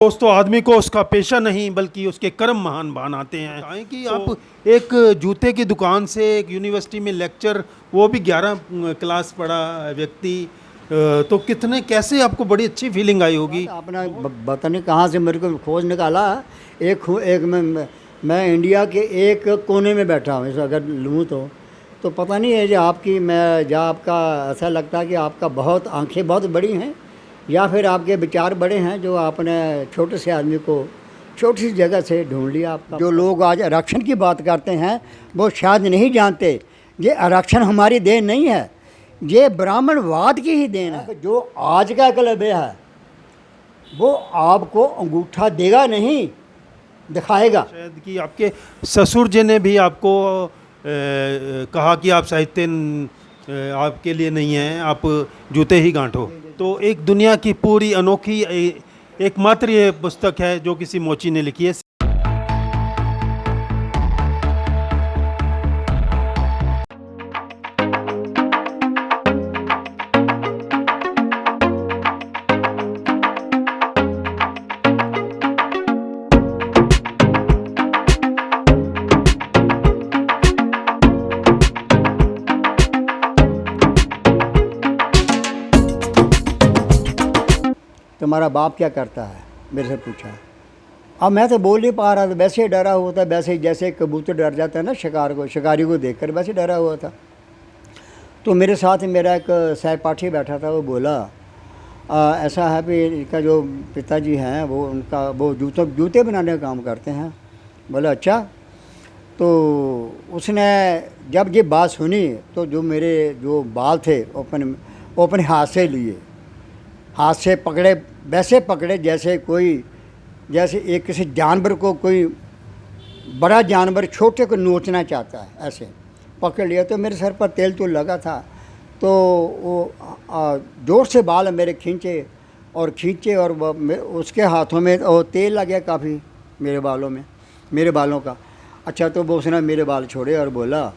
दोस्तों, आदमी को उसका पेशा नहीं बल्कि उसके कर्म महान बनाते हैं। कहें कि आप एक जूते की दुकान से एक यूनिवर्सिटी में लेक्चर, वो भी 11 क्लास पढ़ा व्यक्ति, तो कितने कैसे आपको बड़ी अच्छी फीलिंग आई होगी। आपने पता नहीं कहाँ से मेरे को खोज निकाला। एक मैं इंडिया के एक कोने में बैठा हूँ, इसे अगर लूँ तो पता नहीं है जो आपकी मैं जो आपका ऐसा लगता है कि आपका बहुत आंखें बहुत बड़ी हैं या फिर आपके विचार बड़े हैं जो आपने छोटे से आदमी को छोटी सी जगह से ढूंढ लिया। आपका जो लोग आज आरक्षण की बात करते हैं वो शायद नहीं जानते ये आरक्षण हमारी देन नहीं है, ये ब्राह्मणवाद की ही देन है। जो आज का एकलव्य है वो आपको अंगूठा देगा नहीं, दिखाएगा। शायद कि आपके ससुर जी ने भी आपको कहा कि आप साहित्य आपके लिए नहीं है, आप जूते ही गांठो। तो एक दुनिया की पूरी अनोखी एकमात्र ये पुस्तक है जो किसी मोची ने लिखी है। तुम्हारा बाप क्या करता है, मेरे से पूछा। अब मैं तो बोल नहीं पा रहा था, वैसे ही डरा हुआ था, वैसे ही जैसे कबूतर डर जाता है ना शिकारी को देखकर, वैसे डरा हुआ था। तो मेरे साथ मेरा एक सहपाठी बैठा था, वो बोला ऐसा है कि इनका जो पिताजी हैं वो जूते बनाने का काम करते हैं। बोला अच्छा। तो उसने जब ये बात सुनी तो जो मेरे जो बाल थे वो अपने हाथ से लिए, हाथ से पकड़े, वैसे पकड़े जैसे एक किसी जानवर को कोई बड़ा जानवर छोटे को नोचना चाहता है, ऐसे पकड़ लिया। तो मेरे सर पर तेल तो लगा था, तो वो जोर से बाल मेरे खींचे और उसके हाथों में और तेल लग गया काफ़ी मेरे बालों का। अच्छा, तो वो उसने मेरे बाल छोड़े और बोला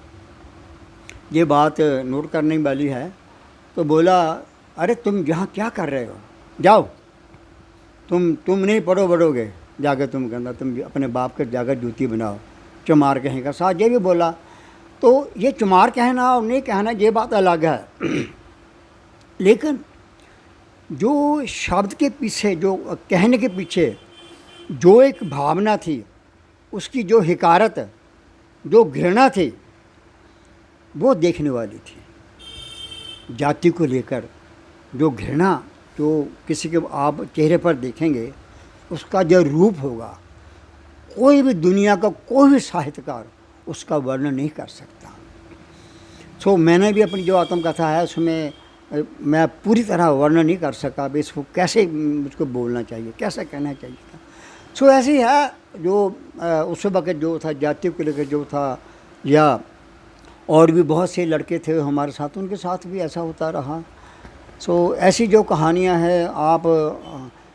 ये बात नोट करने वाली है। तो बोला अरे तुम यहाँ क्या कर रहे हो, जाओ तुम नहीं बढ़ोगे जाकर, तुम कहना तुम अपने बाप के जाकर जूती बनाओ, चमार कहेगा। साथ ये भी बोला। तो ये चमार कहना और नहीं कहना ये बात अलग है लेकिन जो शब्द के पीछे, जो कहने के पीछे जो एक भावना थी, उसकी जो हिकारत, जो घृणा थी, वो देखने वाली थी। जाति को लेकर जो घृणा जो किसी के आप चेहरे पर देखेंगे, उसका जो रूप होगा, कोई भी दुनिया का कोई भी साहित्यकार उसका वर्णन नहीं कर सकता। सो मैंने भी अपनी जो आत्मकथा है उसमें मैं पूरी तरह वर्णन नहीं कर सका भी इसको कैसे मुझको बोलना चाहिए, कैसे कहना चाहिए था। सो ऐसी है जो उस वक्त जो था जाति को लेकर जो था, या और भी बहुत से लड़के थे हमारे साथ, उनके साथ भी ऐसा होता रहा। सो ऐसी जो कहानियाँ हैं आप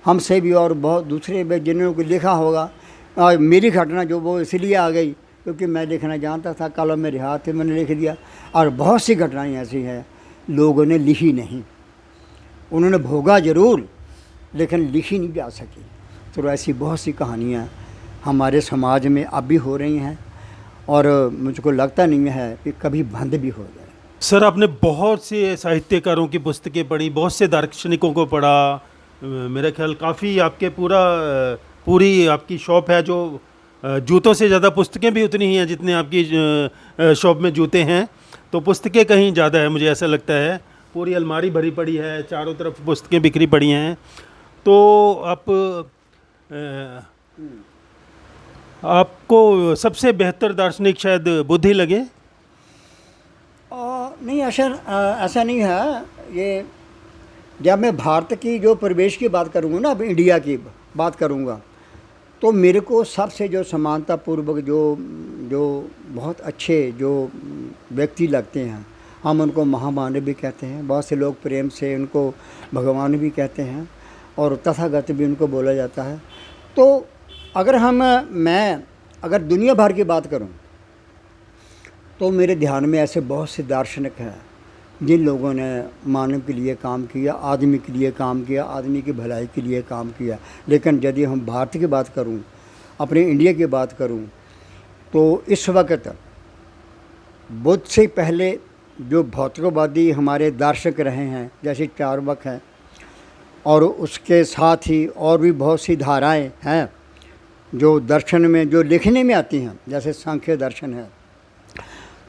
हमसे भी और बहुत दूसरे भी जिन्होंने लिखा होगा। मेरी घटना जो वो इसलिए आ गई क्योंकि मैं लिखना जानता था, कलम मेरे हाथ थे, मैंने लिख दिया। और बहुत सी घटनाएं ऐसी हैं लोगों ने लिखी नहीं, उन्होंने भोगा ज़रूर लेकिन लिखी नहीं जा सकी। तो ऐसी बहुत सी कहानियाँ हमारे समाज में अब भी हो रही हैं और मुझको लगता नहीं है कि कभी बंद भी हो जाए। सर, आपने बहुत से साहित्यकारों की पुस्तकें पढ़ी, बहुत से दार्शनिकों को पढ़ा, मेरा ख्याल काफ़ी आपके पूरी आपकी शॉप है जो जूतों से ज़्यादा पुस्तकें भी उतनी ही हैं जितने आपकी शॉप में जूते हैं। तो पुस्तकें कहीं ज़्यादा है, मुझे ऐसा लगता है। पूरी अलमारी भरी पड़ी है, चारों तरफ पुस्तकें बिखरी पड़ी हैं। तो आपको सबसे बेहतर दार्शनिक शायद बुद्ध ही लगे। नहीं, ऐसा नहीं है। ये जब मैं भारत की जो परिवेश की बात करूँगा ना, अब इंडिया की बात करूँगा, तो मेरे को सबसे जो समानतापूर्वक जो बहुत अच्छे जो व्यक्ति लगते हैं, हम उनको महामानव भी कहते हैं, बहुत से लोग प्रेम से उनको भगवान भी कहते हैं और तथागत भी उनको बोला जाता है। तो मैं अगर दुनिया भर की बात करूं तो मेरे ध्यान में ऐसे बहुत से दार्शनिक हैं जिन लोगों ने मानव के लिए काम किया, आदमी के लिए काम किया, आदमी की भलाई के लिए काम किया। लेकिन यदि हम भारत की बात करूं, अपने इंडिया की बात करूं, तो इस वक्त बुद्ध से पहले जो भौतिकवादी हमारे दार्शनिक रहे हैं, जैसे चार्वाक हैं, और उसके साथ ही और भी बहुत सी धाराएं हैं जो दर्शन में, जो लिखने में आती हैं, जैसे सांख्य दर्शन है।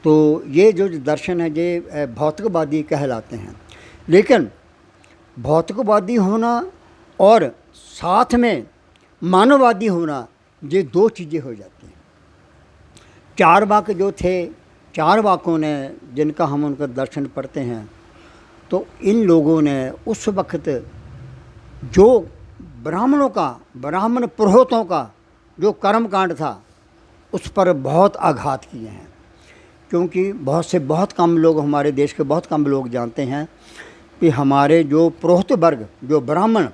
तो ये जो दर्शन है ये भौतिकवादी कहलाते हैं। लेकिन भौतिकवादी होना और साथ में मानववादी होना, ये दो चीज़ें हो जाती हैं। चार्वाक जो थे, चार्वाकों ने, जिनका हम उनका दर्शन पढ़ते हैं, तो इन लोगों ने उस वक्त जो ब्राह्मणों का, ब्राह्मण पुरोहितों का जो कर्मकांड था, उस पर बहुत आघात किए हैं। क्योंकि बहुत कम लोग, हमारे देश के बहुत कम लोग जानते हैं कि हमारे जो पुरोहित वर्ग, जो ब्राह्मण,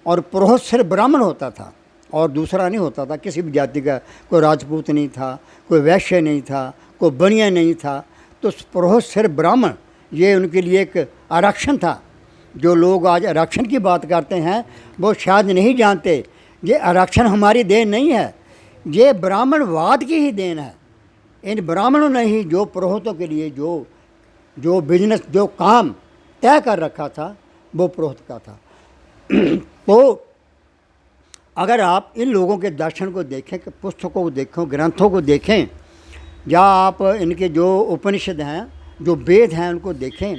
और पुरोहित सिर्फ ब्राह्मण होता था और दूसरा नहीं होता था, किसी भी जाति का, कोई राजपूत नहीं था, कोई वैश्य नहीं था, कोई बनिया नहीं था। तो पुरोहित सिर्फ ब्राह्मण, ये उनके लिए एक आरक्षण था। जो लोग आज आरक्षण की बात करते हैं वो शायद नहीं जानते, ये आरक्षण हमारी देन नहीं है, ये ब्राह्मणवाद की ही देन है। इन ब्राह्मणों ने ही जो पुरोहितों के लिए जो बिजनेस, जो काम तय कर रखा था, वो पुरोहित का था। तो अगर आप इन लोगों के दर्शन को देखें, पुस्तकों को देखें, ग्रंथों को देखें, या आप इनके जो उपनिषद हैं, जो वेद हैं, उनको देखें,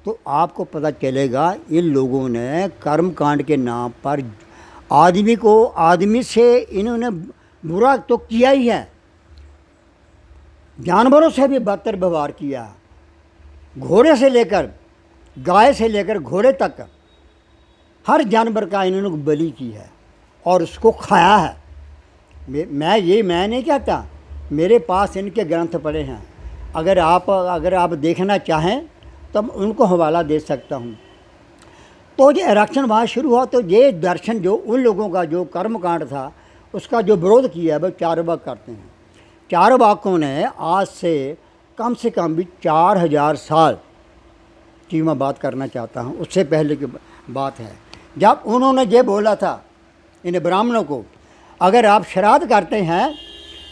तो आपको पता चलेगा इन लोगों ने कर्मकांड के नाम पर आदमी को, आदमी से इन्होंने बुरा तो किया ही है, जानवरों से भी बदतर व्यवहार किया। घोड़े से लेकर, गाय से लेकर घोड़े तक, हर जानवर का इन्होंने बलि की है और उसको खाया है। मैं नहीं कहता, मेरे पास इनके ग्रंथ पड़े हैं। अगर आप देखना चाहें तो उनको हवाला दे सकता हूँ। तो ये आरक्षण वहाँ शुरू हुआ। तो ये दर्शन जो उन लोगों का जो कर्मकांड था, उसका जो विरोध किया वो चार्वाक करते हैं। चार्वाकों ने आज से कम भी 4000 साल की मैं बात करना चाहता हूँ, उससे पहले की बात है, जब उन्होंने ये बोला था इन ब्राह्मणों को, अगर आप श्राद्ध करते हैं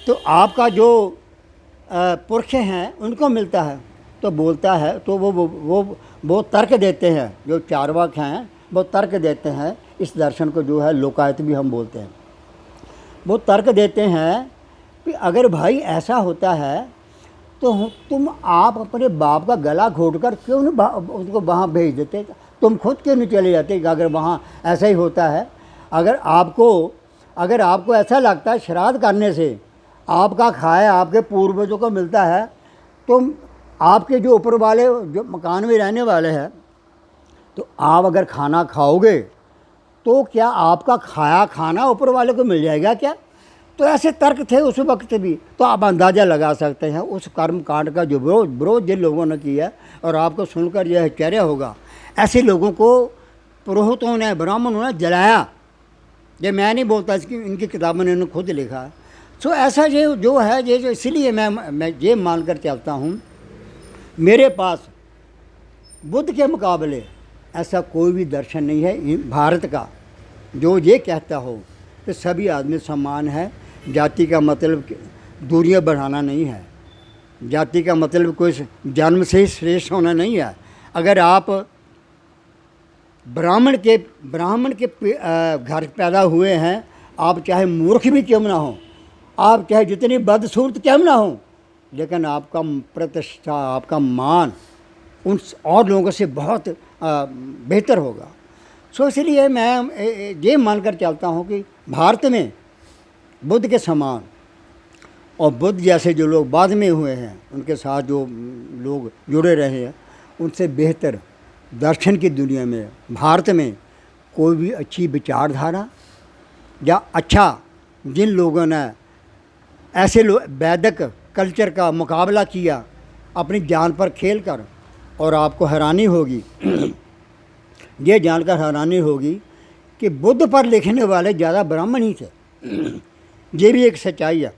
तो आपका जो पुरखे हैं उनको मिलता है। तो बोलता है, तो वो तर्क देते हैं, जो चार्वाक हैं वो तर्क देते हैं, इस दर्शन को जो है लोकायत भी हम बोलते हैं। वो तर्क देते हैं कि अगर भाई ऐसा होता है तो तुम आप अपने बाप का गला घोट कर क्यों नहीं उनको वहाँ भेज देते, तुम खुद क्यों नहीं चले जाते अगर वहाँ ऐसा ही होता है। अगर आपको ऐसा लगता है श्राद्ध करने से आपका खाया आपके पूर्वजों को मिलता है, तो आपके जो ऊपर वाले जो मकान में रहने वाले हैं, तो आप अगर खाना खाओगे तो क्या आपका खाया खाना ऊपर वाले को मिल जाएगा क्या? तो ऐसे तर्क थे उस वक्त भी। तो आप अंदाज़ा लगा सकते हैं उस कर्म कांड का जो विरोध जिन लोगों ने किया, और आपको सुनकर यह आश्चर्य होगा, ऐसे लोगों को पुरोहितों ने, ब्राह्मणों ने जलाया। ये मैं नहीं बोलता, इसकी इनकी किताबों ने खुद लिखा। सो ऐसा ये जो है, ये जो इसलिए मैं ये मानकर चलता हूँ, मेरे पास बुद्ध के मुकाबले ऐसा कोई भी दर्शन नहीं है भारत का जो ये कहता हो कि सभी आदमी समान है। जाति का मतलब दूरियां बढ़ाना नहीं है, जाति का मतलब कोई जन्म से ही श्रेष्ठ होना नहीं है। अगर आप ब्राह्मण के घर पैदा हुए हैं, आप चाहे मूर्ख भी क्यों ना हो, आप चाहे जितनी बदसूरत क्यों ना हो, लेकिन आपका प्रतिष्ठा, आपका मान उन और लोगों से बहुत बेहतर होगा। सो इसलिए मैं ये मानकर चलता हूँ कि भारत में बुद्ध के समान और बुद्ध जैसे जो लोग बाद में हुए हैं, उनके साथ जो लोग जुड़े रहे हैं, उनसे बेहतर दर्शन की दुनिया में भारत में कोई भी अच्छी विचारधारा या अच्छा जिन लोगों ने ऐसे वैदिक कल्चर का मुकाबला किया अपनी जान पर खेल कर, और आपको हैरानी होगी ये जानकर हैरानी होगी कि बुद्ध पर लिखने वाले ज़्यादा ब्राह्मण ही थे। ये भी एक सच्चाई है।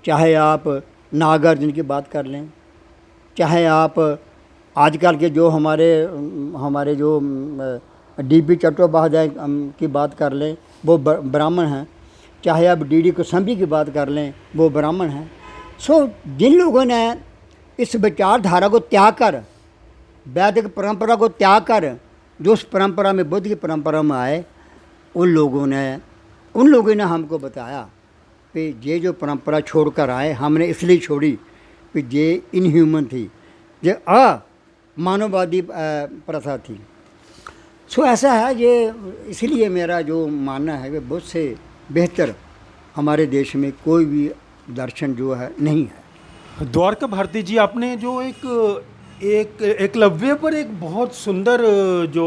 चाहे आप नागार्जुन की बात कर लें, चाहे आप आजकल के जो हमारे जो डीपी चट्टोपाध्याय की बात कर लें, वो ब्राह्मण हैं। चाहे आप डीडी कोसंबी की बात कर लें, वो ब्राह्मण हैं। सो जिन लोगों ने इस विचारधारा को त्याग कर, वैदिक परंपरा को त्याग कर, जो उस परंपरा में, बुद्ध की परंपरा में आए, उन लोगों ने हमको बताया कि ये जो परंपरा छोड़कर आए, हमने इसलिए छोड़ी कि ये इनह्यूमन थी, ये अमानववादी प्रथा थी। सो ऐसा है, ये इसलिए मेरा जो मानना है कि बुद्ध से बेहतर हमारे देश में कोई भी दर्शन जो है नहीं है। द्वारका भारती जी, आपने जो एक एकलव्य पर एक बहुत सुंदर जो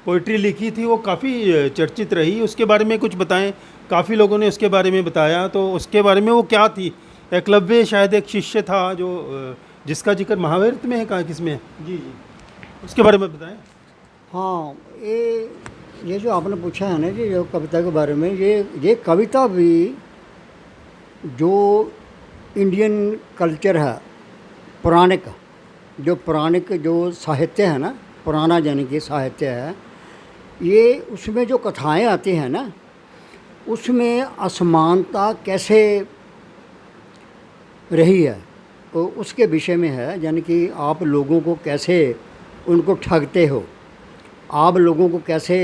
पोइट्री लिखी थी, वो काफ़ी चर्चित रही, उसके बारे में कुछ बताएं। काफ़ी लोगों ने उसके बारे में बताया, तो उसके बारे में वो क्या थी? एकलव्य शायद एक शिष्य था जो जिसका जिक्र महाभारत में है, कहाँ किस में है? जी, उसके बारे में बताएं। हाँ, ये जो आपने पूछा है ना कि जो कविता के बारे में, ये कविता भी जो इंडियन कल्चर है, पौराणिक जो साहित्य है ना, पुराना यानी कि साहित्य है, ये उसमें जो कथाएं आती हैं ना, उसमें असमानता कैसे रही है, तो उसके विषय में है। यानी कि आप लोगों को कैसे उनको ठगते हो, आप लोगों को कैसे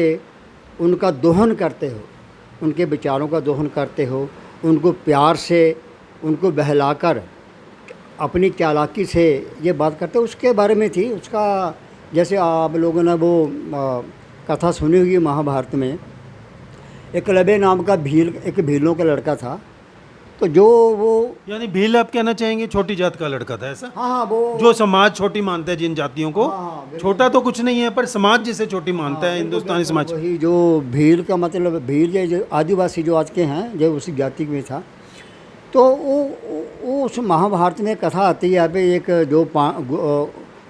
उनका दोहन करते हो, उनके विचारों का दोहन करते हो, उनको प्यार से, उनको बहलाकर, अपनी चालाकी से ये बात करते हो, उसके बारे में थी। उसका जैसे आप लोगों ने वो कथा सुनी होगी महाभारत में, एकलव्य नाम का एक भीलों का लड़का था। तो जो वो, यानी भील आप कहना चाहेंगे छोटी जात का लड़का था, ऐसा? हाँ, वो जो समाज छोटी मानता है जिन जातियों को। हाँ, छोटा तो कुछ नहीं है, पर समाज जिसे छोटी मानता है, हिंदुस्तानी समाज। वही जो भील का मतलब, भील ये जो आदिवासी जो आज के हैं, जो उसी जाति में था। तो वो उस महाभारत में कथा आती है पे, एक जो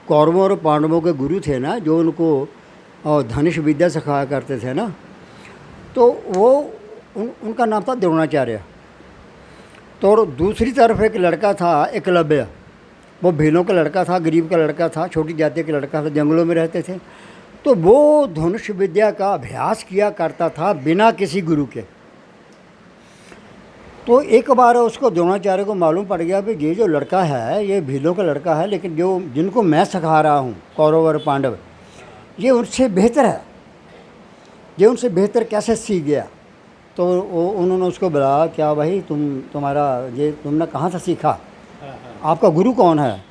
कौरवों और पांडवों के गुरु थे ना, जो उनको धनुष विद्या सिखाया करते थे ना, तो वो उनका नाम था द्रोणाचार्य। तो दूसरी तरफ एक लड़का था एकलव्य, वो भीलों का लड़का था, गरीब का लड़का था, छोटी जाति का लड़का था, जंगलों में रहते थे। तो वो धनुष विद्या का अभ्यास किया करता था बिना किसी गुरु के। तो एक बार उसको द्रोणाचार्य को मालूम पड़ गया कि ये जो लड़का है, ये भीलों का लड़का है, लेकिन जिनको मैं सिखा रहा हूँ, कौरव और पांडव, ये उनसे बेहतर है, ये उनसे बेहतर कैसे सीख गया। तो उन्होंने उसको बुलाया, क्या भाई तुमने कहाँ से सीखा, आपका गुरु कौन है?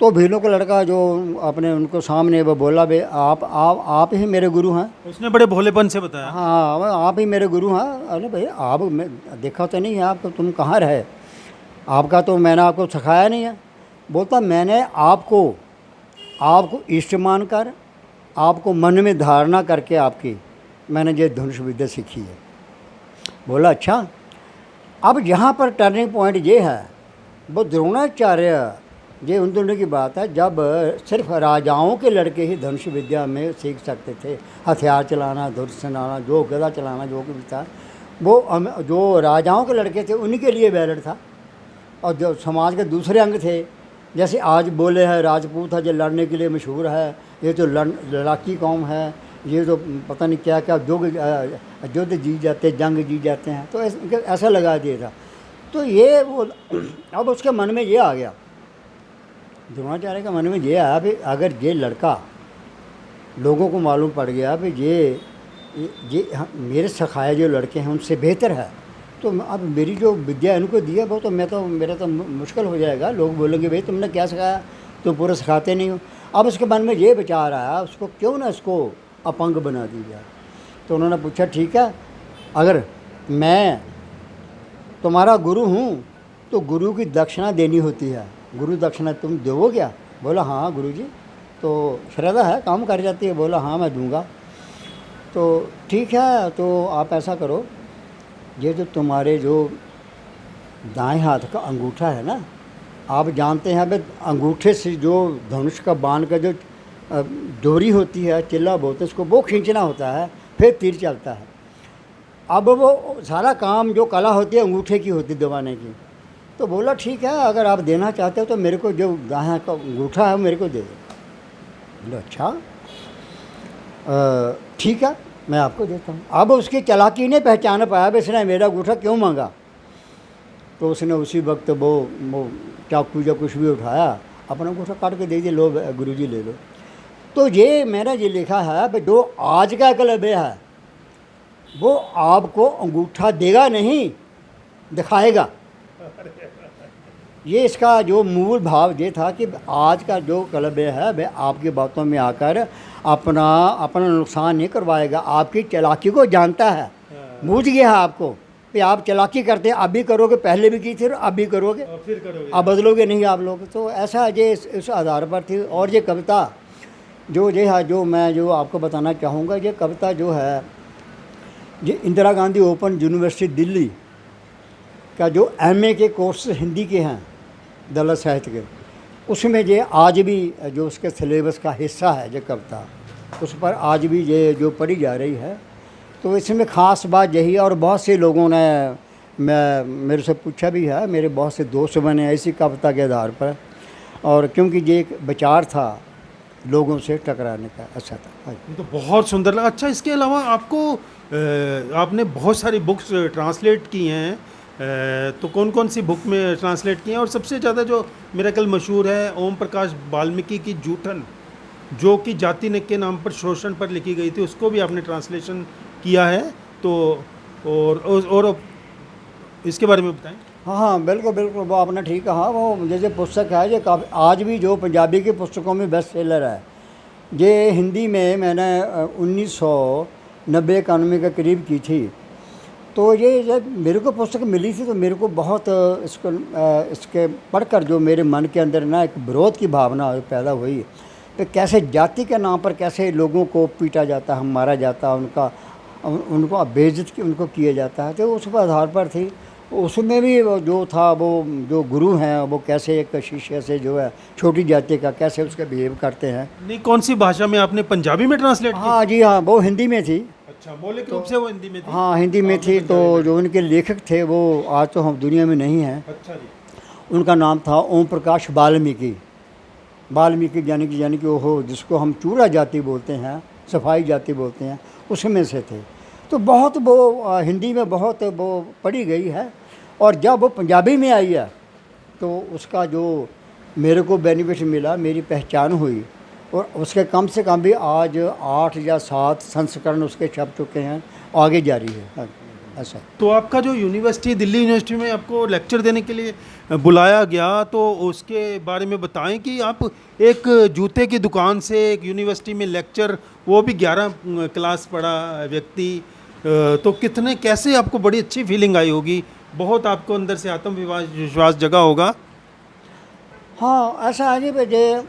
तो भीलों का लड़का जो अपने उनको सामने वो बोला, भाई आप ही मेरे गुरु हैं। उसने बड़े भोलेपन से बताया, हाँ, आप ही मेरे गुरु हैं। अरे भाई, आप मैं देखा तो नहीं है आपको, तुम कहाँ रहे, आपका तो मैंने आपको सिखाया नहीं है। बोलता, मैंने आपको इष्ट मानकर, आपको मन में धारणा करके मैंने ये धनुष विद्या सीखी है। बोला, अच्छा। अब यहाँ पर टर्निंग पॉइंट ये है, वो द्रोणाचार्य, ये उन दोनों की बात है, जब सिर्फ राजाओं के लड़के ही धनुष विद्या में सीख सकते थे, हथियार चलाना, धनुष चलाना, जो गदा चलाना, जो कुछ था, वो जो राजाओं के लड़के थे उन्हीं के लिए वैलिड था। और जो समाज के दूसरे अंग थे, जैसे आज बोले हैं राजपूत है जो लड़ने के लिए मशहूर है, ये तो लड़ाकी कौम है, ये तो पता नहीं क्या क्या युद्ध जीत जाते, जंग जीत जाते हैं, तो ऐसा लगा दिया था। तो ये वो, अब उसके मन में ये आ गया, द्रोणाचार्य के मन में ये आया भी, अगर ये लड़का, लोगों को मालूम पड़ गया भी ये मेरे सिखाए जो लड़के हैं उनसे बेहतर है, तो अब मेरी जो विद्या इनको दी है वो तो मेरा तो मुश्किल हो जाएगा। लोग बोलेंगे, भाई तुमने क्या सिखाया, तुम पूरा सिखाते नहीं हो। अब उसके मन में ये विचार आया, उसको क्यों ना इसको अपंग बना दी जाए। तो उन्होंने पूछा, ठीक है, अगर मैं तुम्हारा गुरु हूँ तो गुरु की दक्षिणा देनी होती है, गुरु दक्षिणा तुम दोगे क्या? बोला, हाँ गुरुजी, तो श्रद्धा है, काम कर जाती है। बोला, हाँ मैं दूंगा। तो ठीक है, तो आप ऐसा करो, ये जो तुम्हारे जो दाएं हाथ का अंगूठा है ना, आप जानते हैं भाई अंगूठे से जो धनुष का बाण का जो डोरी होती है, चिल्ला बोलते हैं उसको, वो खींचना होता है, फिर तीर चलता है। अब वो सारा काम जो कला होती है अंगूठे की होती है, दबाने की। तो बोला, ठीक है, अगर आप देना चाहते हो तो मेरे को जो दाएं का अंगूठा है मेरे को दे दो। बोले अच्छा, ठीक है, मैं आपको देता हूँ। अब उसकी चालाकी ने पहचान पाया भी इसने मेरा अंगूठा क्यों मांगा, तो उसने उसी वक्त वो चाकू या कुछ भी उठाया, अपना अंगूठा काट के दे दिया, लो गुरुजी ले लो। तो ये मैंने ये लिखा है कि जो आज का एकलव्य है वो आपको अंगूठा देगा नहीं, दिखाएगा। ये इसका जो मूल भाव ये था कि आज का जो एकलव्य है वह आपकी बातों में आकर अपना अपना नुकसान नहीं करवाएगा, आपकी चालाकी को जानता है, बूझ गया है आपको कि आप चालाकी करते हैं, अब भी करोगे, पहले भी की थी और अब भी करोगे, और फिर करोगे। अब बदलोगे नहीं आप लोग। तो ऐसा ये इस आधार पर थी। और ये कविता जो ये है, जो मैं जो आपको बताना चाहूँगा, ये कविता जो है ये इंदिरा गांधी ओपन यूनिवर्सिटी दिल्ली का जो एमए के कोर्स हिंदी के हैं दलित साहित्य के, उसमें ये आज भी जो उसके सिलेबस का हिस्सा है ये कविता, उस पर आज भी ये जो पढ़ी जा रही है। तो इसमें ख़ास बात यही है, और बहुत से लोगों ने मेरे से पूछा भी है, मेरे बहुत से दोस्त बने ऐसी कविता के आधार पर, और क्योंकि ये एक विचार था लोगों से टकराने का, अच्छा था। ये तो बहुत सुंदर लगा। अच्छा, इसके अलावा आपको आपने बहुत सारी बुक्स ट्रांसलेट की हैं, तो कौन कौन सी बुक में ट्रांसलेट की हैं, और सबसे ज़्यादा जो मेरा ख्याल मशहूर है ओम प्रकाश वाल्मीकि की जूठन, जो कि जाति के नाम पर शोषण पर लिखी गई थी, उसको भी आपने ट्रांसलेशन किया है, तो और इसके बारे में बताएं। हाँ हाँ, बिल्कुल बिल्कुल, वो आपने ठीक कहा। वो जैसे पुस्तक है ये काफ़ी आज भी जो पंजाबी की पुस्तकों में बेस्ट सेलर है। ये हिंदी में मैंने 1990-91 के करीब की थी। तो ये जब मेरे को पुस्तक मिली थी तो मेरे को बहुत इसके पढ़कर जो मेरे मन के अंदर ना एक विरोध की भावना पैदा हुई कि कैसे जाति के नाम पर कैसे लोगों को पीटा जाता है, मारा जाता है, उनको बेइज्जत उनको किया जाता है। तो उस पर आधार पर थी। उसमें भी वो जो था, वो जो गुरु हैं वो कैसे एक शिष्य से जो है छोटी जाति का कैसे उसके बिहेव करते हैं। नहीं, कौन सी भाषा में आपने, पंजाबी में ट्रांसलेट की? हाँ जी हाँ, वो हिंदी में थी। अच्छा, मौलिक रूप से वो हिंदी में थी? हाँ, हिंदी में थी। तो जो उनके लेखक थे वो आज तो हम दुनिया में नहीं हैं। अच्छा जी। उनका नाम था ओम प्रकाश वाल्मीकि। वाल्मीकि यानी कि वो जिसको हम चूड़ा जाति बोलते हैं, सफाई जाति बोलते हैं, उसमें से थे। तो बहुत वो हिंदी में बहुत वो पढ़ी गई है, और जब वो पंजाबी में आई है तो उसका जो मेरे को बेनिफिट मिला, मेरी पहचान हुई, और उसके कम से कम भी आज 8 या 7 संस्करण उसके छप चुके हैं, आगे जारी है। ऐसा। तो आपका जो यूनिवर्सिटी, दिल्ली यूनिवर्सिटी में आपको लेक्चर देने के लिए बुलाया गया, तो उसके बारे में बताएं कि आप एक जूते की दुकान से एक यूनिवर्सिटी में लेक्चर, वो भी 11 क्लास पढ़ा व्यक्ति, तो कितने कैसे आपको बड़ी अच्छी फीलिंग आई होगी, बहुत आपको अंदर से आत्मविश्वास जगा होगा। हाँ, ऐसा है जी। जे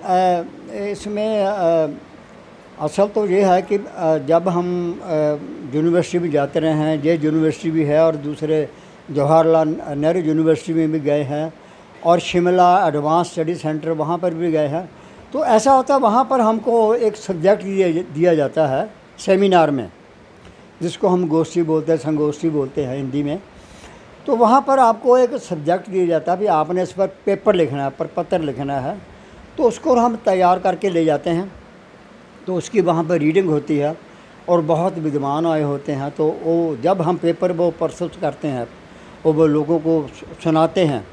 इसमें असल तो ये है कि जब हम यूनिवर्सिटी में जाते रहे हैं, ये यूनिवर्सिटी भी है और दूसरे जवाहरलाल नेहरू यूनिवर्सिटी में भी गए हैं, और शिमला एडवांस स्टडी सेंटर वहाँ पर भी गए हैं। तो ऐसा होता है वहाँ पर हमको एक सब्जेक्ट दिया जाता है सेमिनार में, जिसको हम गोष्ठी बोलते हैं, संगोष्ठी बोलते हैं हिंदी में। तो वहाँ पर आपको एक सब्जेक्ट दिया जाता है, भी आपने इस पर पेपर लिखना है, पर पत्र लिखना है। तो उसको हम तैयार करके ले जाते हैं, तो उसकी वहाँ पर रीडिंग होती है, और बहुत विद्वान आए होते हैं। तो वो जब हम पेपर वो प्रस्तुत करते हैं और वो लोगों को सुनाते हैं,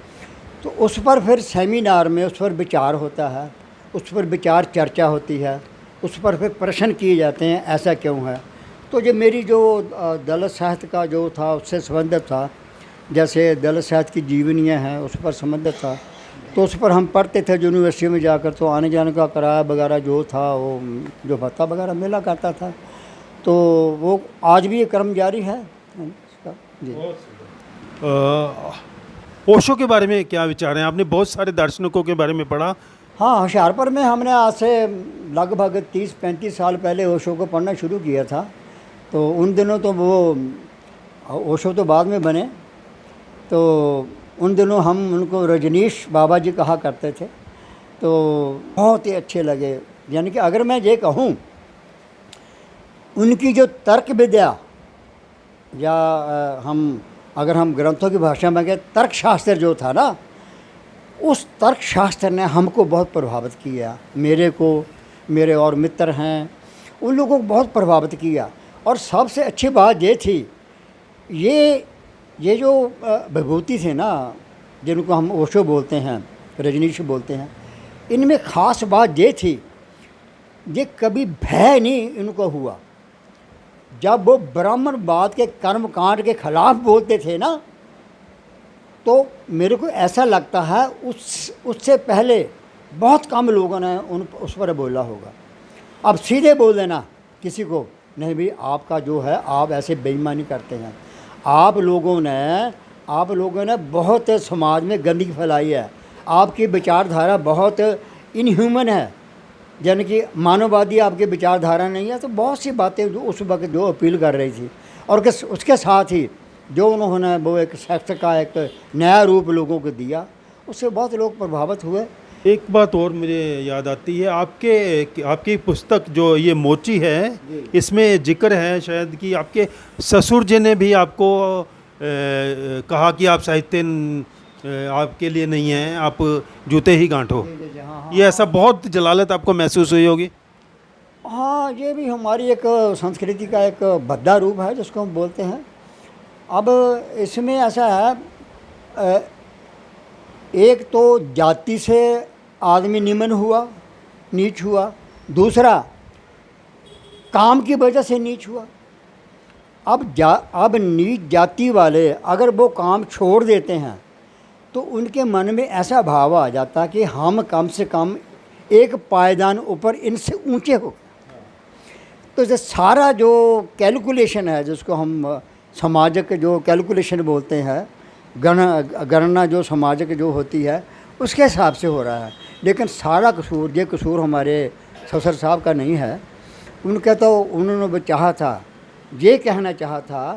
तो उस पर फिर सेमिनार में उस पर विचार होता है, उस पर विचार चर्चा होती है, उस पर फिर प्रश्न किए जाते हैं, ऐसा क्यों है। तो ये मेरी जो दलित साहित्य का जो था उससे संबंधित था, जैसे दलित साहित्य की जीवनियाँ हैं उस पर संबंधित था। तो उस पर हम पढ़ते थे यूनिवर्सिटी में जाकर, तो आने जाने का किराया वगैरह जो था, वो जो भत्ता वगैरह मिला करता था। तो वो आज भी ये क्रम जारी है इसका। जी। ओशो के बारे में क्या विचार हैं? आपने बहुत सारे दार्शनिकों के बारे में पढ़ा। हाँ, होशियारपुर में हमने आज से लगभग 30-35 साल पहले ओशो को पढ़ना शुरू किया था। तो उन दिनों तो वो ओशो तो बाद में बने, तो उन दिनों हम उनको रजनीश बाबा जी कहा करते थे। तो बहुत ही अच्छे लगे। यानी कि अगर मैं ये कहूँ, उनकी जो तर्क विद्या, या अगर हम ग्रंथों की भाषा में कहें तर्क शास्त्र जो था ना, उस तर्क शास्त्र ने हमको बहुत प्रभावित किया, मेरे को, मेरे और मित्र हैं, उन लोगों को बहुत प्रभावित किया। और सबसे अच्छी बात ये थी, ये जो विभूति थे ना, जिनको हम ओशो बोलते हैं, रजनीश बोलते हैं, इनमें ख़ास बात ये थी, ये कभी भय नहीं इनको हुआ। जब वो ब्राह्मणवाद के कर्म कांड के खिलाफ बोलते थे ना, तो मेरे को ऐसा लगता है उससे पहले बहुत कम लोगों ने उस पर बोला होगा। अब सीधे बोल देना किसी को, नहीं भाई आपका जो है, आप ऐसे बेईमानी करते हैं। आप लोगों ने बहुत समाज में गंदगी फैलाई है, आपकी विचारधारा बहुत इनह्यूमन है, यानी कि मानववादी आपकी विचारधारा नहीं है। तो बहुत सी बातें जो उस वक्त जो अपील कर रही थी, और उसके साथ ही जो उन्होंने वो एक सेक्स का एक नया रूप लोगों को दिया, उससे बहुत लोग प्रभावित हुए। एक बात और मुझे याद आती है, आपकी पुस्तक जो ये मोची है, इसमें जिक्र है शायद कि आपके ससुर जी ने भी आपको कहा कि आप साहित्य आपके लिए नहीं है, आप जूते ही गांठो। ये ऐसा बहुत जलालत आपको महसूस हुई होगी। हाँ, ये भी हमारी एक संस्कृति का एक भद्दा रूप है जिसको हम बोलते हैं। अब इसमें ऐसा है, एक तो जाति से आदमी निम्न हुआ, नीच हुआ, दूसरा काम की वजह से नीच हुआ। अब नीच जाति वाले अगर वो काम छोड़ देते हैं तो उनके मन में ऐसा भाव आ जाता कि हम कम से कम एक पायदान ऊपर इनसे ऊंचे हो। तो ये सारा जो कैलकुलेशन है, जिसको हम समाजिक जो कैलकुलेशन बोलते हैं, गणना जो समाजिक जो होती है, उसके हिसाब से हो रहा है। लेकिन सारा कसूर, ये कसूर हमारे ससुर साहब का नहीं है। उनका तो उन्होंने वो चाहा था, ये कहना चाहा था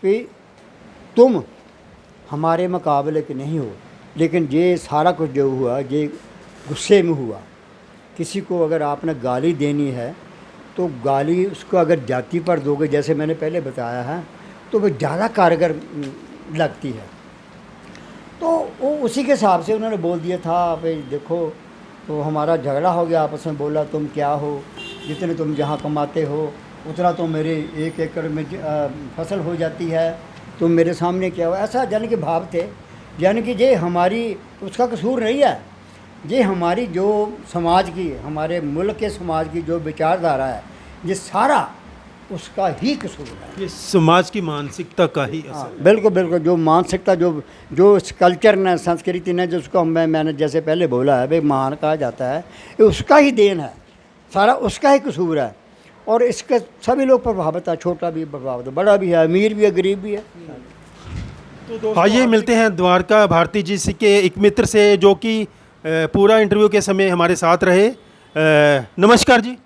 कि तुम हमारे मुकाबले के नहीं हो। लेकिन ये सारा कुछ जो हुआ, ये गुस्से में हुआ। किसी को अगर आपने गाली देनी है तो गाली उसको अगर जाति पर दोगे, जैसे मैंने पहले बताया है, तो वो ज़्यादा कारगर लगती है। तो वो उसी के हिसाब से उन्होंने बोल दिया था, भाई देखो, तो हमारा झगड़ा हो गया आपस में। बोला तुम क्या हो, जितने तुम जहाँ कमाते हो उतना तो मेरे 1 एकड़ में फसल हो जाती है, तुम मेरे सामने क्या हो, ऐसा यानी कि भाव थे। यानी कि ये हमारी, उसका कसूर नहीं है, ये हमारी जो समाज की, हमारे मुल्क के समाज की जो विचारधारा है, ये सारा उसका ही कसूर है। ये समाज की मानसिकता का ही असर है। बिल्कुल बिल्कुल, जो मानसिकता, जो इस कल्चर ने, संस्कृति ने, जिसको मैंने जैसे पहले बोला है भाई महान कहा जाता है, ये उसका ही देन है, सारा उसका ही कसूर है। और इसके सभी लोग प्रभावित है, छोटा भी प्रभावित है, बड़ा भी है, अमीर भी है, गरीब भी है। आइए मिलते हैं द्वारका भारती जी से के एक मित्र से, जो कि पूरा इंटरव्यू के समय हमारे साथ रहे। नमस्कार जी।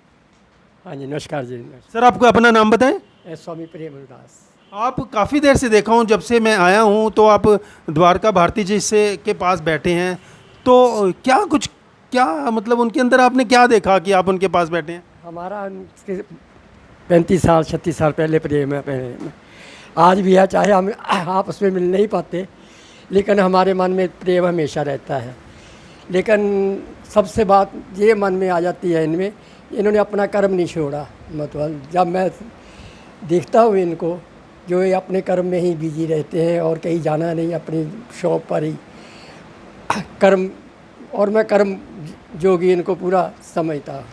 हाँ जी, नमस्कार जी। सर, आपको अपना नाम बताएं। स्वामी प्रेमदास। आप काफ़ी देर से देखा हूँ, जब से मैं आया हूँ तो आप द्वारका भारती जी से के पास बैठे हैं। तो क्या मतलब उनके अंदर आपने क्या देखा कि आप उनके पास बैठे हैं? हमारा 35 साल 36 साल पहले प्रेम है, पहले आज भी है, चाहे हम आपस में मिल नहीं पाते, लेकिन हमारे मन में प्रेम हमेशा रहता है। लेकिन सबसे बात ये मन में आ जाती है, इन्होंने अपना कर्म नहीं छोड़ा। मतलब जब मैं देखता हूँ इनको, जो ये अपने कर्म में ही बिजी रहते हैं और कहीं जाना नहीं, अपनी शॉप पर ही कर्म, और मैं कर्म जोगी इनको पूरा समझता।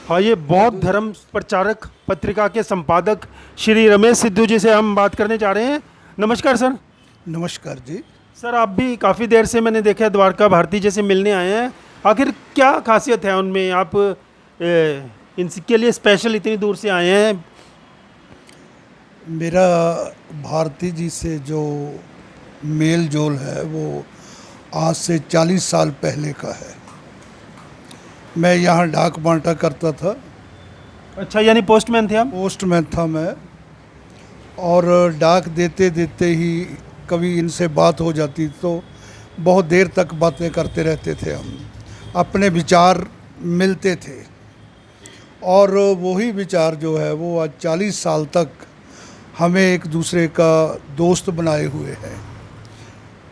हाँ, ये बौद्ध धर्म प्रचारक पत्रिका के संपादक श्री रमेश सिद्धू जी से हम बात करने जा रहे हैं। नमस्कार सर। नमस्कार जी। सर, आप भी काफ़ी देर से मैंने देखा द्वारका भारती जी से मिलने आए हैं। आखिर क्या खासियत है उनमें, आप इनके लिए स्पेशल इतनी दूर से आए हैं? मेरा भारती जी से जो मेल जोल है वो आज से 40 साल पहले का है। मैं यहाँ डाक बांटा करता था। अच्छा, यानी पोस्टमैन थे आप? पोस्टमैन था मैं, और डाक देते देते ही कभी इनसे बात हो जाती तो बहुत देर तक बातें करते रहते थे। हम अपने विचार मिलते थे, और वही विचार जो है वो आज 40 साल तक हमें एक दूसरे का दोस्त बनाए हुए हैं।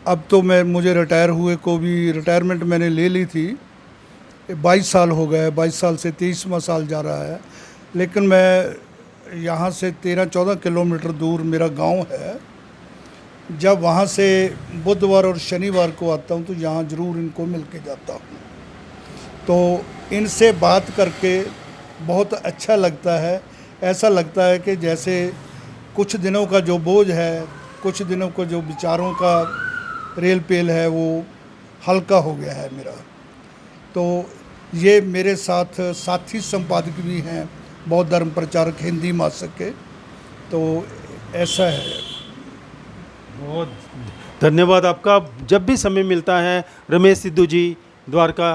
अब तो मुझे रिटायर हुए को भी, रिटायरमेंट मैंने ले ली थी, 22 साल हो गए, 22 साल से 23वां साल जा रहा है। लेकिन मैं यहाँ से 13-14 किलोमीटर दूर मेरा गांव है। जब वहाँ से बुधवार और शनिवार को आता हूँ तो यहाँ ज़रूर इनको मिल के जाता हूँ। तो इनसे बात करके बहुत अच्छा लगता है। ऐसा लगता है कि जैसे कुछ दिनों का जो बोझ है, कुछ दिनों को जो विचारों का रेल पेल है, वो हल्का हो गया है मेरा। तो ये मेरे साथ साथी संपादक भी हैं, बौद्ध धर्म प्रचारक हिंदी मासिक के। तो ऐसा है। बहुत धन्यवाद आपका। जब भी समय मिलता है रमेश सिद्धू जी द्वारका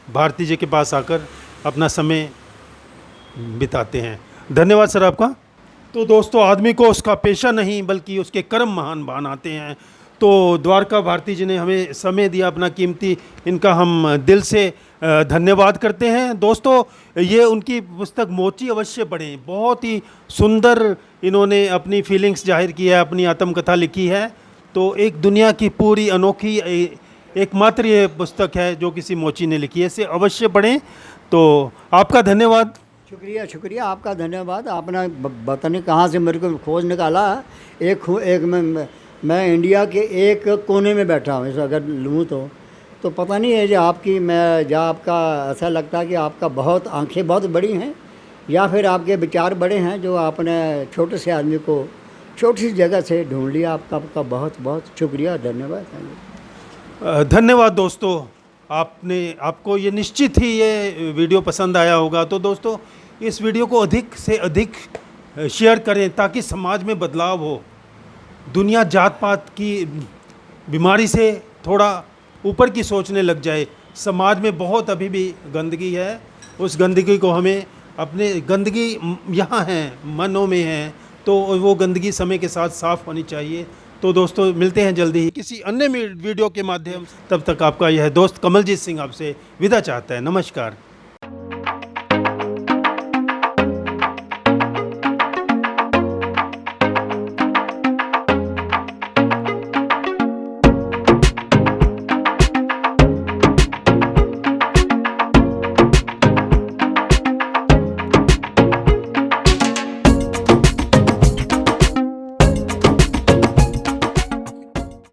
भारती जी के पास आकर अपना समय बिताते हैं। धन्यवाद सर आपका। तो दोस्तों, आदमी को उसका पेशा नहीं बल्कि उसके कर्म महान बनाते हैं। तो द्वारका भारती जी ने हमें समय दिया अपना कीमती, इनका हम दिल से धन्यवाद करते हैं। दोस्तों, ये उनकी पुस्तक मोची अवश्य पढ़ें। बहुत ही सुंदर इन्होंने अपनी फीलिंग्स जाहिर की है, अपनी आत्मकथा लिखी है। तो एक दुनिया की पूरी अनोखी एकमात्र ये पुस्तक है जो किसी मोची ने लिखी है। इसे अवश्य पढ़ें। तो आपका धन्यवाद। शुक्रिया, शुक्रिया आपका धन्यवाद। आपने पता नहीं कहाँ से मेरे को खोज निकाला। एक मैं इंडिया के एक कोने में बैठा हूँ, इसे अगर लूँ तो पता नहीं है जो आपकी मैं जहाँ आपका ऐसा लगता है कि आपका बहुत आंखें बहुत बड़ी हैं या फिर आपके विचार बड़े हैं जो आपने छोटे से आदमी को छोटी सी जगह से ढूंढ लिया। आपका बहुत बहुत शुक्रिया, धन्यवाद। धन्यवाद दोस्तों। आपको ये निश्चित ही ये वीडियो पसंद आया होगा। तो दोस्तों, इस वीडियो को अधिक से अधिक शेयर करें ताकि समाज में बदलाव हो। दुनिया जात पात की बीमारी से थोड़ा ऊपर की सोचने लग जाए। समाज में बहुत अभी भी गंदगी है। उस गंदगी को हमें अपने गंदगी यहाँ है, मनों में है, तो वो गंदगी समय के साथ साफ़ होनी चाहिए। तो दोस्तों, मिलते हैं जल्दी ही किसी अन्य वीडियो के माध्यम। तब तक आपका यह दोस्त कमलजीत सिंह आपसे विदा चाहता है। नमस्कार।